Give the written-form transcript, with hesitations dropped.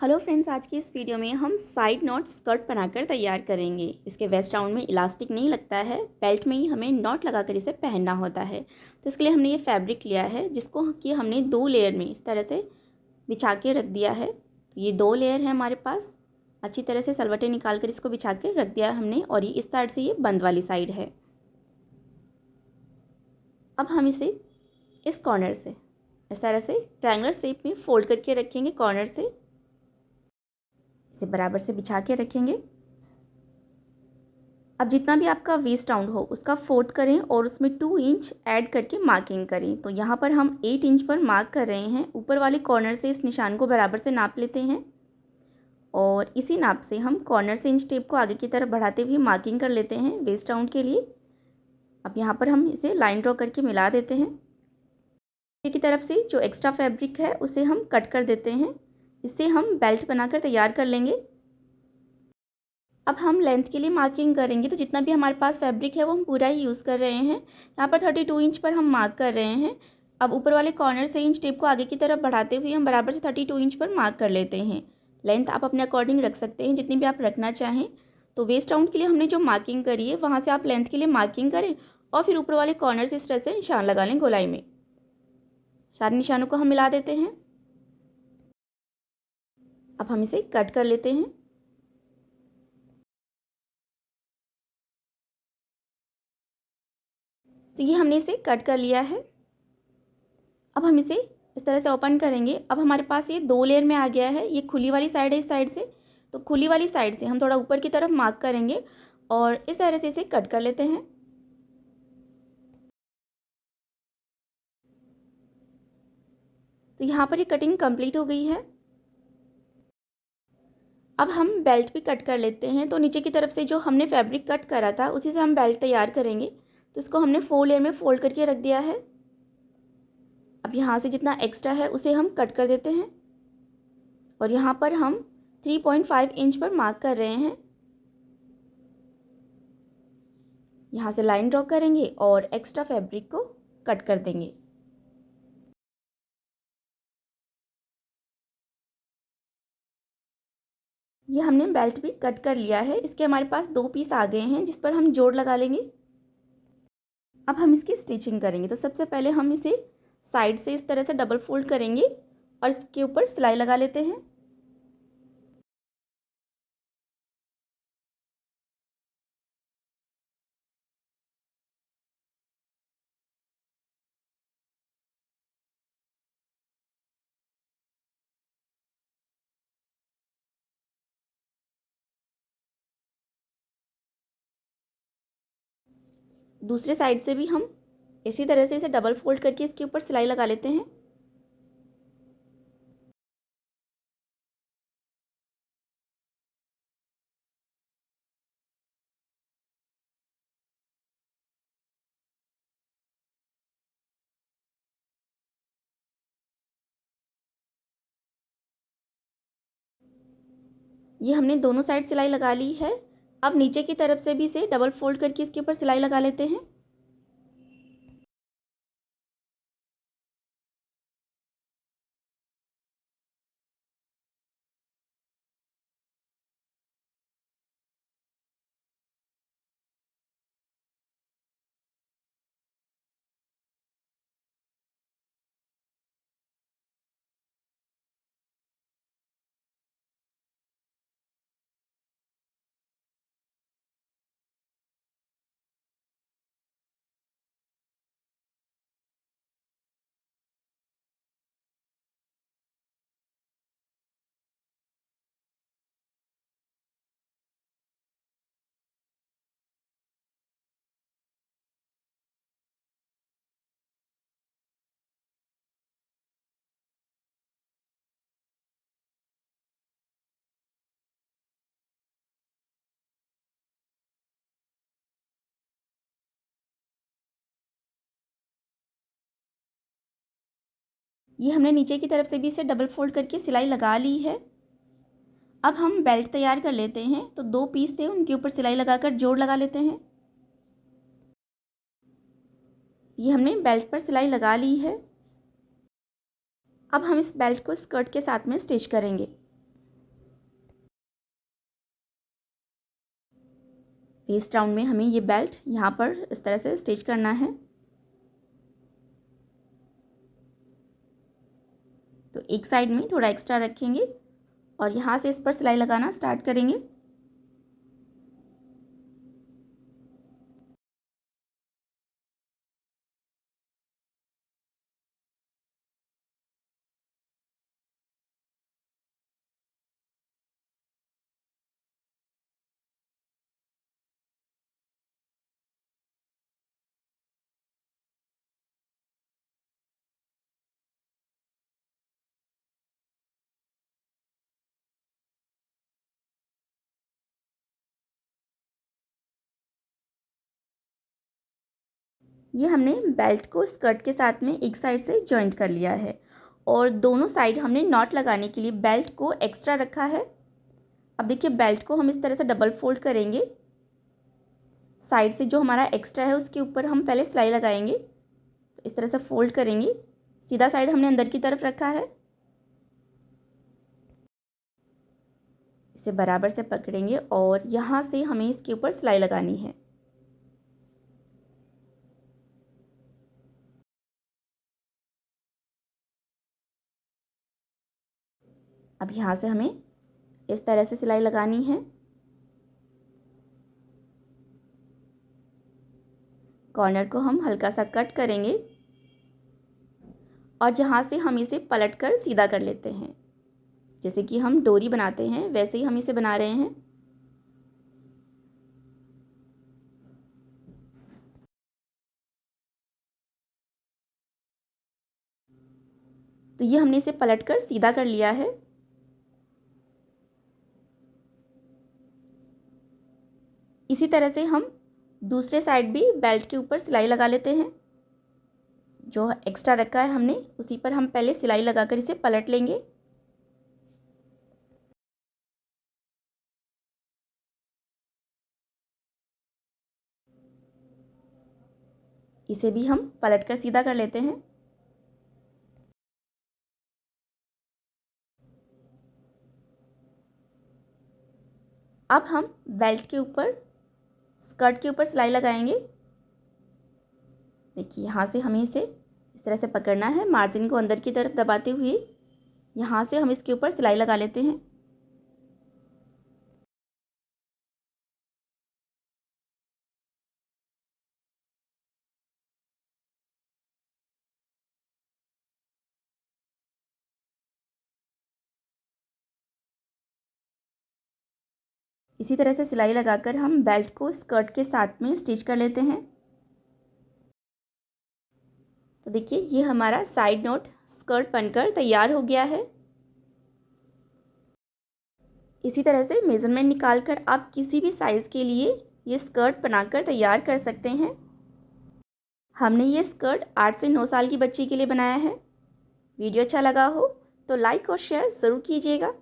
Hello friends, आज की इस वीडियो में हम साइड नॉट स्कर्ट बनाकर तैयार करेंगे। इसके वेस्ट राउंड में इलास्टिक नहीं लगता है, बेल्ट में ही हमें नॉट लगाकर इसे पहनना होता है। तो इसके लिए हमने ये फैब्रिक लिया है जिसको कि हमने 2 लेयर में इस तरह से बिछा के रख दिया है। तो ये 2 लेयर है हमारे पास। अच्छी तरह से सलवटें निकाल कर इसको बिछा के रख दिया है हमने, और ये इस साइड से ये बंद वाली साइड है। अब हम इसे इस कॉर्नर से इस तरह से ट्रायंगुलर शेप में फोल्ड करके रखेंगे। कॉर्नर से इसे बराबर से बिछा के रखेंगे। अब जितना भी आपका वेस्ट राउंड हो उसका 4th करें और उसमें 2 इंच ऐड करके मार्किंग करें। तो यहाँ पर हम 8 इंच पर मार्क कर रहे हैं। ऊपर वाले कॉर्नर से इस निशान को बराबर से नाप लेते हैं और इसी नाप से हम कॉर्नर से इंच टेप को आगे की तरफ बढ़ाते हुए मार्किंग कर लेते हैं वेस्ट राउंड के लिए। अब यहाँ पर हम इसे लाइन ड्रॉ करके मिला देते हैं। नीचे की तरफ से जो एक्स्ट्रा फैब्रिक है उसे हम कट कर देते हैं। इससे हम बेल्ट बनाकर तैयार कर लेंगे। अब हम लेंथ के लिए मार्किंग करेंगे, तो जितना भी हमारे पास फैब्रिक है वो हम पूरा ही यूज़ कर रहे हैं। यहाँ पर 32 इंच पर हम मार्क कर रहे हैं। अब ऊपर वाले कॉर्नर से इंच टेप को आगे की तरफ बढ़ाते हुए हम बराबर से 32 इंच पर मार्क कर लेते हैं। लेंथ आप अपने अकॉर्डिंग रख सकते हैं, जितनी भी आप रखना चाहें। तो वेस्ट राउंड के लिए हमने जो मार्किंग करी है वहाँ से आप लेंथ के लिए मार्किंग करें और फिर ऊपर वाले कॉर्नर से इस तरह से निशान लगा लें गोलाई में। सारे निशानों को हम मिला देते हैं। अब हम इसे कट कर लेते हैं। तो ये हमने इसे कट कर लिया है। अब हम इसे इस तरह से ओपन करेंगे। अब हमारे पास ये 2 लेयर में आ गया है। ये खुली वाली साइड है इस साइड से, तो खुली वाली साइड से हम थोड़ा ऊपर की तरफ मार्क करेंगे और इस तरह से इसे कट कर लेते हैं। तो यहाँ पर ये कटिंग कंप्लीट हो गई है। अब हम बेल्ट भी कट कर लेते हैं। तो नीचे की तरफ से जो हमने फैब्रिक कट करा था उसी से हम बेल्ट तैयार करेंगे। तो इसको हमने 4 लेयर में फोल्ड करके रख दिया है। अब यहाँ से जितना एक्स्ट्रा है उसे हम कट कर देते हैं और यहाँ पर हम 3.5 इंच पर मार्क कर रहे हैं। यहाँ से लाइन ड्रॉ करेंगे और एक्स्ट्रा फैब्रिक को कट कर देंगे। ये हमने बेल्ट भी कट कर लिया है। इसके हमारे पास 2 पीस आ गए हैं जिस पर हम जोड़ लगा लेंगे। अब हम इसकी स्टिचिंग करेंगे। तो सबसे पहले हम इसे साइड से इस तरह से डबल फोल्ड करेंगे और इसके ऊपर सिलाई लगा लेते हैं। दूसरे साइड से भी हम इसी तरह से इसे डबल फोल्ड करके इसके ऊपर सिलाई लगा लेते हैं। ये हमने दोनों साइड सिलाई लगा ली है। अब नीचे की तरफ से भी इसे डबल फोल्ड करके इसके ऊपर सिलाई लगा लेते हैं। ये हमने नीचे की तरफ से भी इसे डबल फोल्ड करके सिलाई लगा ली है। अब हम बेल्ट तैयार कर लेते हैं। तो 2 पीस थे, उनके ऊपर सिलाई लगाकर जोड़ लगा लेते हैं। ये हमने बेल्ट पर सिलाई लगा ली है। अब हम इस बेल्ट को स्कर्ट के साथ में स्टिच करेंगे। वेस्ट राउंड में हमें ये बेल्ट यहाँ पर इस तरह से स्टिच करना है। तो एक साइड में थोड़ा एक्स्ट्रा रखेंगे और यहाँ से इस पर सिलाई लगाना स्टार्ट करेंगे। ये हमने बेल्ट को स्कर्ट के साथ में एक साइड से जॉइंट कर लिया है और दोनों साइड हमने नॉट लगाने के लिए बेल्ट को एक्स्ट्रा रखा है। अब देखिए बेल्ट को हम इस तरह से डबल फोल्ड करेंगे। साइड से जो हमारा एक्स्ट्रा है उसके ऊपर हम पहले सिलाई लगाएंगे। तो इस तरह से फोल्ड करेंगे। सीधा साइड हमने अंदर की तरफ रखा है। इसे बराबर से पकड़ेंगे और यहाँ से हमें इसके ऊपर सिलाई लगानी है। अब यहाँ से हमें इस तरह से सिलाई लगानी है। कॉर्नर को हम हल्का सा कट करेंगे और यहाँ से हम इसे पलटकर सीधा कर लेते हैं। जैसे कि हम डोरी बनाते हैं वैसे ही हम इसे बना रहे हैं। तो ये हमने इसे पलटकर सीधा कर लिया है। इसी तरह से हम दूसरे साइड भी बेल्ट के ऊपर सिलाई लगा लेते हैं। जो एक्स्ट्रा रखा है हमने उसी पर हम पहले सिलाई लगाकर इसे पलट लेंगे। इसे भी हम पलटकर सीधा कर लेते हैं। अब हम बेल्ट के ऊपर स्कर्ट के ऊपर सिलाई लगाएंगे। देखिए यहाँ से हमें इसे इस तरह से पकड़ना है, मार्जिन को अंदर की तरफ दबाते हुए यहाँ से हम इसके ऊपर सिलाई लगा लेते हैं। इसी तरह से सिलाई लगाकर हम बेल्ट को स्कर्ट के साथ में स्टिच कर लेते हैं। तो देखिए ये हमारा साइड नॉट स्कर्ट बनकर तैयार हो गया है। इसी तरह से मेज़रमेंट निकालकर आप किसी भी साइज़ के लिए ये स्कर्ट बनाकर तैयार कर सकते हैं। हमने ये स्कर्ट 8 से 9 साल की बच्ची के लिए बनाया है। वीडियो अच्छा लगा हो तो लाइक और शेयर ज़रूर कीजिएगा।